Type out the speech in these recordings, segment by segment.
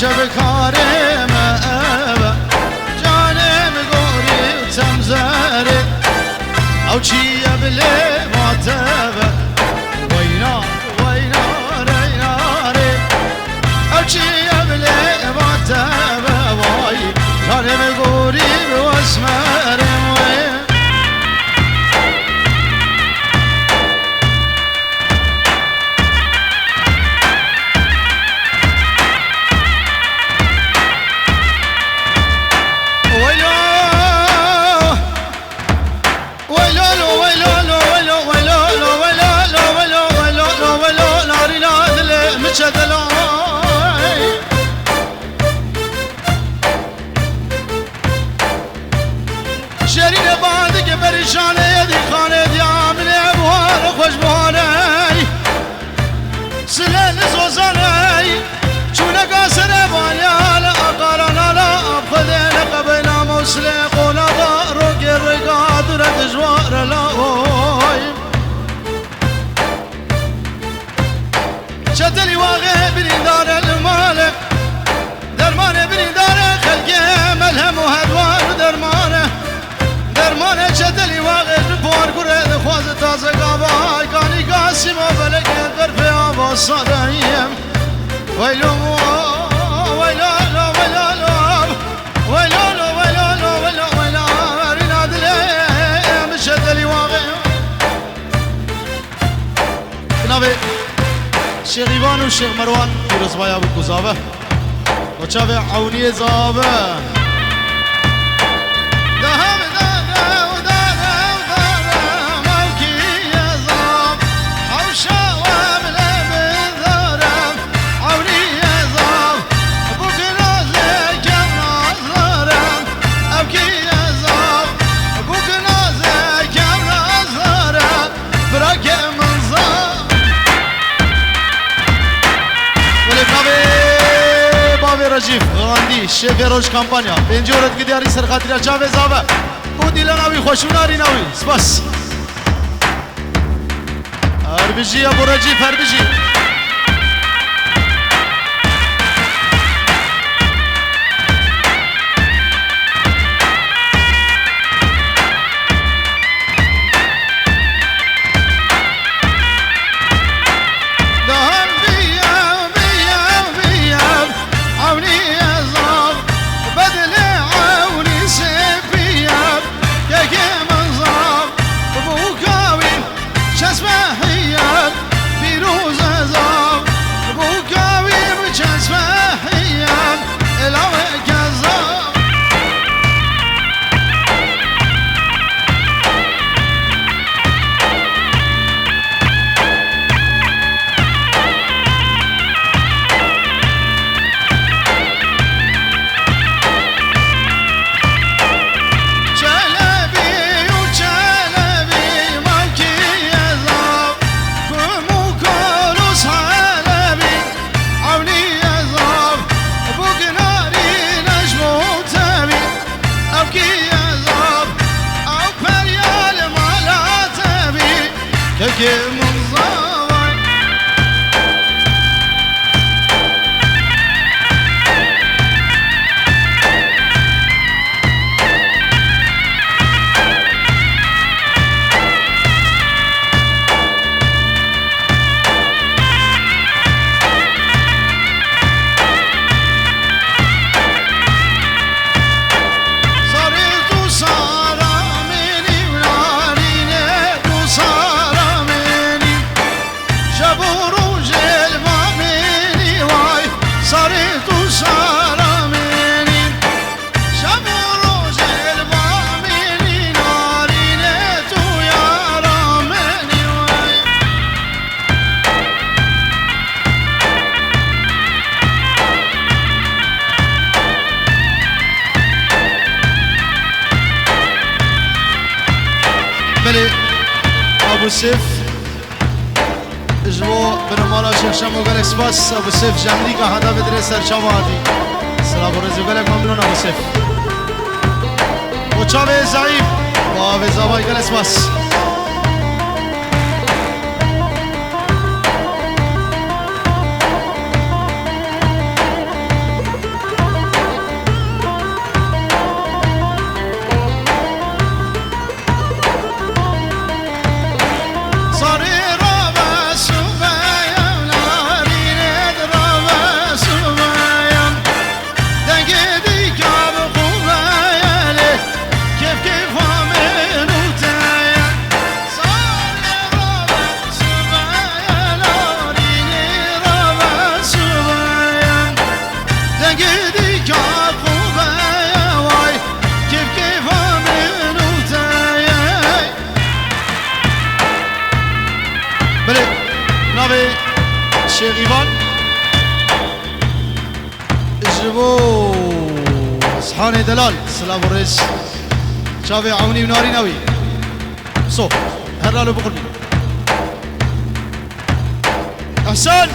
شب کارم جانم گوری و تمزره او چی بله ماتبه وینا وینا ریناره او چی بله ماتبه وای جانم گوری و اسمرم شیرین باندی که پریشانه دی خانه دی آمنه بوار خوش بواره سلن زوزانه چونه قاسره بالیال اقارانالا ابخده نقبینا موسله قونا رو گرگا دره دجوار لاوی چتلی واقع بریندار المالک درمانه بریندار خلقه ملهم و هدوار درمانه درمانه چتلی واقع بپار گره خواز تازه گابای کانی قاسم و فلک قرفه آبا صادهیم ویلو ویلو ویلو ویلو ویلو ویلو ویلو رینا دلیم چتلی واقع جناب شیخ ایوان و شیخ مروان پیروز بایا بکو زابه و چاوه عونی زابه دهم دارم دارم دارم موکی زاب حوشا و ملم دارم عونی زاب بکنازه کم ناز دارم اوکی زاب بکنازه کم ناز دارم براک منزاب رجیف غاندی شیف روش کمپانیا پنجی ورد گدیاری سر خاطر چاوه زابه او دیل ناوی خوشوناری ناوی سپاس هر بجی ابو رجیف هر بجی ابو سيف اجوا برمالا شيخ شمو قال اسباس ابو سيف جملي کا هذا بدر سر شوادي سلام ورزق لك ممنون ابو سيف وچاوي زعيم وابي زواي قال اسباس فرحان دلال سلام الرئيس شافي عوني وناري ناوي صوف هرالو بقلبي احسن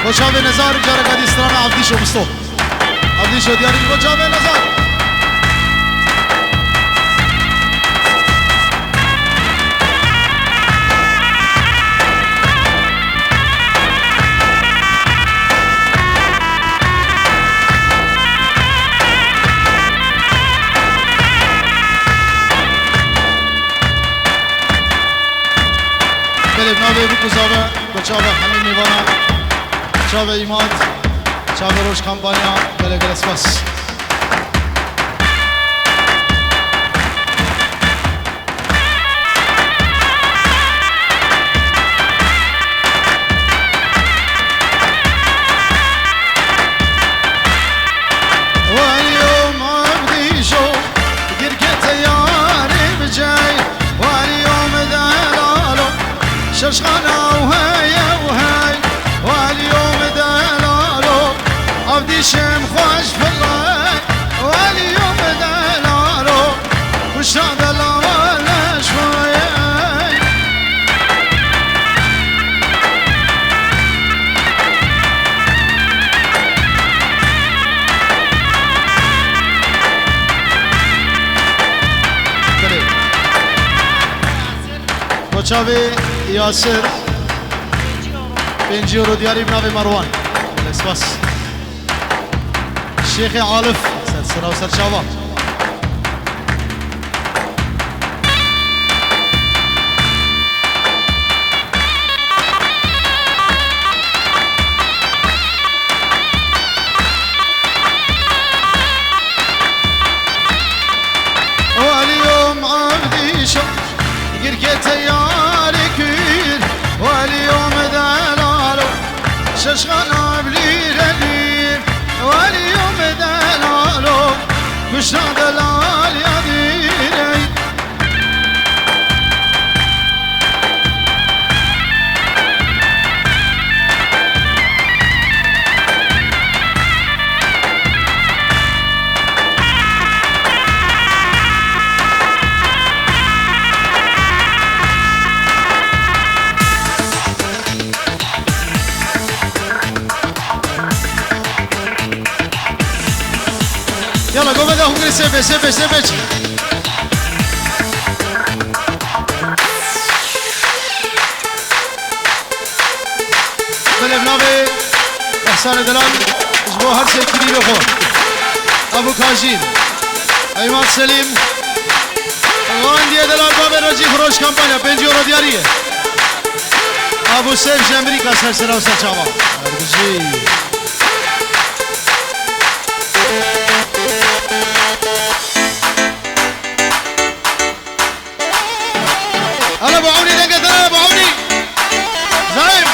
وشافي نزار جارك هذه استرانا عبديشو مصطوف عبديشو دياري وشافي نزار بله بنابه بکوزاوه وشافي حمید میوانا شاب ایماد شاب روش کمپانیا بله گلسپاس واليوم عبدي شو قرقت ياري بجاي واليوم دلالو ششخانة وهاي وهاي واليوم دلالو عبدي شم خوش في الله واليوم دلالو وش دلالو شوية وشافي ياسر 5 يورو دياري بنابي مروان الاسباس الشيخ عالف سرسرة وسر شابا واليوم عبدي شو قرقت ياري كير واليوم دلالو ششغنا بليل واليوم دلالو مشنا دلال يا ديني يلا قوم ده هم سبع سبع سبع بلبنابي احسان دلال اسبوع هر شيء كبير بخور ابو كاجين ايمان سليم غاندي دلال باب رجيف روش كامبانيا 5 يورو دياريه ابو سيف امريكا سرسرا وسرچاوا ارجي هلا ابو عوني لقيت انا ابو عوني زايم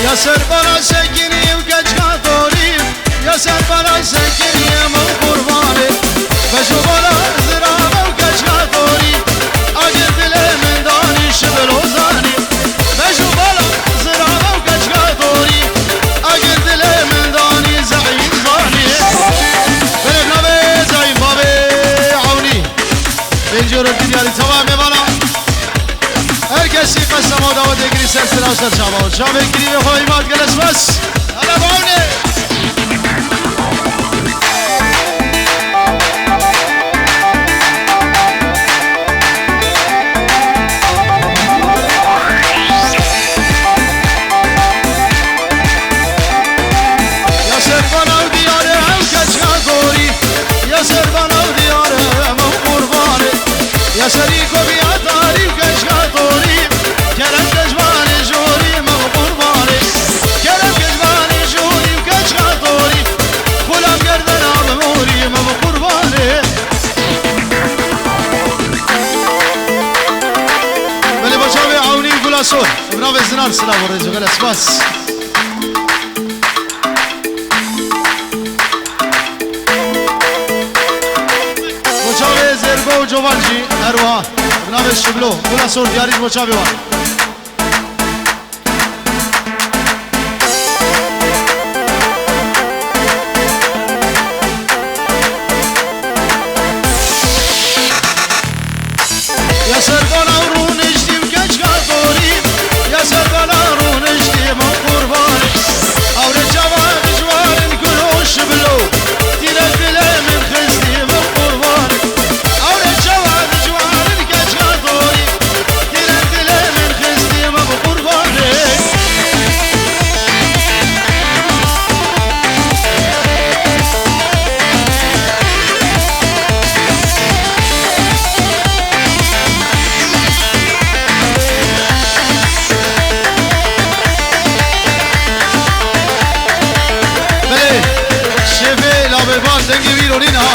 يا سربلا سكني وكجكا دوري يا سربلا سكني مو قرباني بشوفنا زرابه وكجكا دوري اجر دل من داني شبل وزاني بشوفنا زرابه وكجكا دوري اجر دل من داني زعيم زاني بلبنا بي زعيم بابي عوني بنجور الدنيا تمام مالا herkesi kasama davet egri sersera ser çaba çaba egri ve koymat gelesmez ala bağne ya ser bana diyare hem kaçka gori ya ser bana diyare hem kurbani ya seriko bi atarif kaçka gori Kerem Tecvani Juri Mağ Kurbanı صور بنابي زنار سلام ورزو قال اسباس وشاوي زرقو جوانجي اروها بنابي الشبلو ولا صور دياريش وشاوي وان يا سرقنا ورونشتي وكشكا قريب يا سرقنا ورونشتي من قرباني او رجوان جوان كلوش بلو تيرك بلا من خزتي من قرباني او رجوان جوان كشكا قريب تيرك بلا من خزتي من قرباني بان دنگی ویرونین ها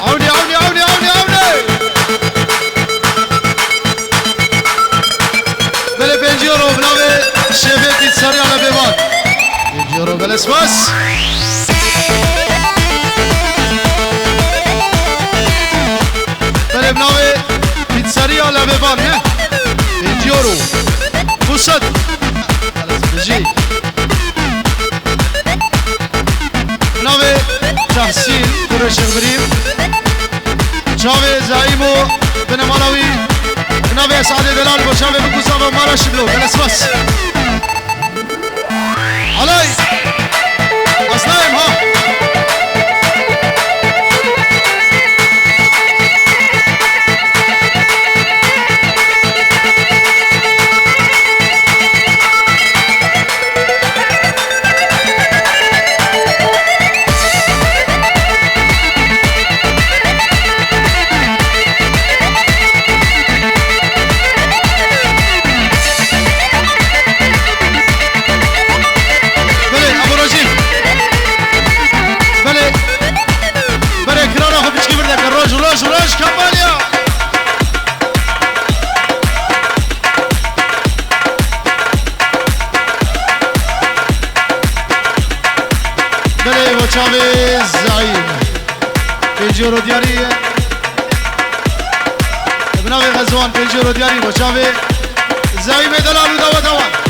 عونی عونی عونی عونی عونی بله 5 یورو بنابه شفه پیتزاریا لبیبان 5 یورو بله اسماس بله بنابه پیتزاریا لبیبان 5 یورو فسد بجي بنابي تحسين قرش الغريب شاوي زعيمو بن مالوي بنابي سعد دلال وشاوي بكوزافا ماراش بلو بالاسماس علي أسلام ها روش كماليا بلي وشافي زعيم بيجورو دياري ابناوي غزوان بيجورو دياري وشافي زعيم دلال ودوا دوان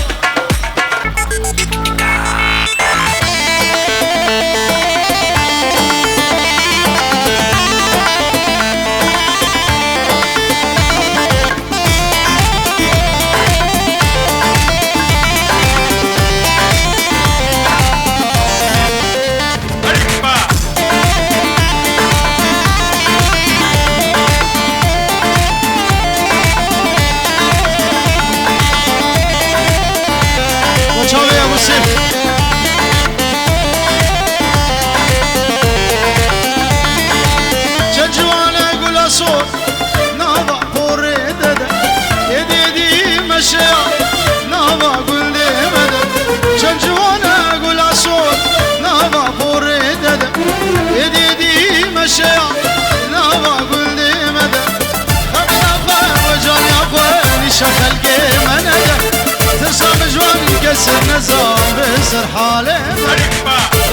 كسر نظام بسر حاله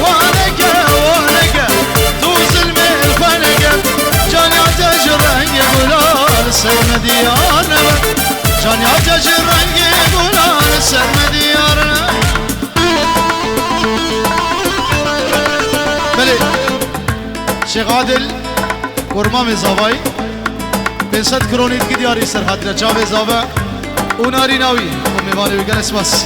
وانك توز الميل فنك جان يعتج الرنگ بلال سر ديارنا جان يعتج الرنگ بلال سر ديارنا بله شيخ عادل ورمام زاوي 500 كرونيت کی دیاری سر حضرت جاوی زاوی اوناری ناوی امیواری بگن اسماس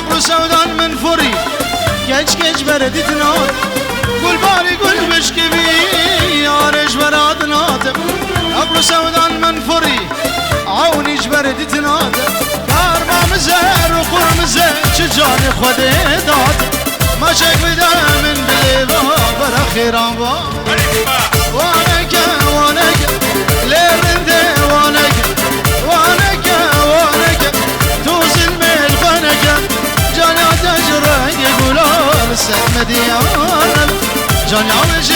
أقلو سودان من فري كج بردي تناد قول باري قول بشكبي يارش براد ناد أقلو سودان من فري عوني جبردي تناد كار ما مزار وقرمزة شجاني خودي داد ما شك بدا من بليبا برا خيران با وانك ليرنده وانك توزن ميل خانك جانا تجرى يقولون السد مديان جانا وجه